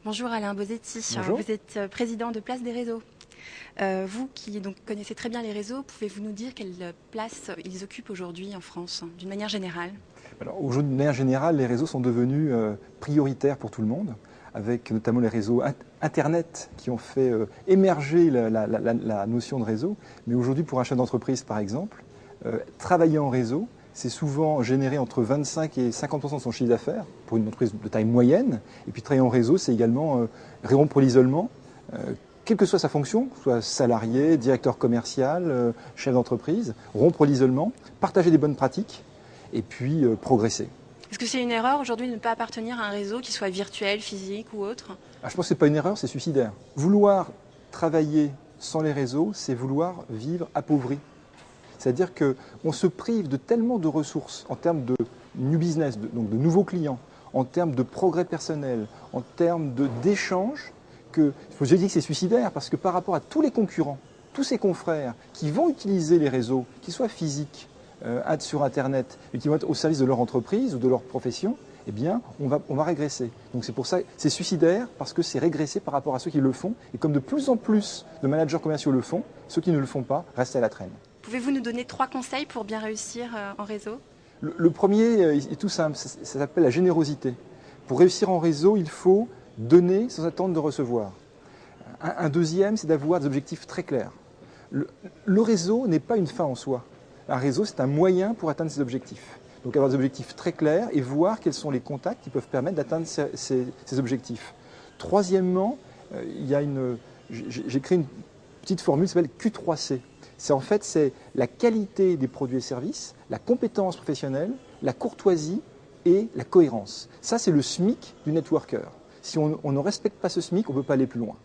Bonjour Alain Bosetti. Bonjour. Vous êtes président de Place des réseaux. Vous qui connaissez très bien les réseaux, pouvez-vous nous dire quelle place ils occupent aujourd'hui en France, d'une manière générale? Alors, aujourd'hui, de manière générale, les réseaux sont devenus prioritaires pour tout le monde, avec notamment les réseaux Internet qui ont fait émerger la notion de réseau. Mais aujourd'hui, pour un chef d'entreprise, par exemple, travailler en réseau, c'est souvent générer entre 25 et 50% de son chiffre d'affaires pour une entreprise de taille moyenne. Et puis travailler en réseau, c'est également rompre l'isolement, quelle que soit sa fonction, soit salarié, directeur commercial, chef d'entreprise, rompre l'isolement, partager des bonnes pratiques et puis progresser. Est-ce que c'est une erreur aujourd'hui de ne pas appartenir à un réseau qui soit virtuel, physique ou autre? Je pense que ce n'est pas une erreur, c'est suicidaire. Vouloir travailler sans les réseaux, c'est vouloir vivre appauvri. C'est-à-dire qu'on se prive de tellement de ressources en termes de new business, donc de nouveaux clients, en termes de progrès personnel, en termes d'échanges, que je dis que c'est suicidaire parce que par rapport à tous les concurrents, tous ces confrères qui vont utiliser les réseaux, qu'ils soient physiques, sur Internet, et qui vont être au service de leur entreprise ou de leur profession, eh bien, on va régresser. Donc c'est pour ça, c'est suicidaire parce que c'est régresser par rapport à ceux qui le font. Et comme de plus en plus de managers commerciaux le font, ceux qui ne le font pas restent à la traîne. Pouvez-vous nous donner 3 conseils pour bien réussir en réseau? Le premier est tout simple, ça s'appelle la générosité. Pour réussir en réseau, il faut donner sans attendre de recevoir. Un deuxième, c'est d'avoir des objectifs très clairs. Le réseau n'est pas une fin en soi. Un réseau, c'est un moyen pour atteindre ses objectifs. Donc avoir des objectifs très clairs et voir quels sont les contacts qui peuvent permettre d'atteindre ces objectifs. Troisièmement, j'ai créé une petite formule qui s'appelle Q3C. C'est la qualité des produits et services, la compétence professionnelle, la courtoisie et la cohérence. Ça, c'est le SMIC du networker. Si on ne respecte pas ce SMIC, on ne peut pas aller plus loin.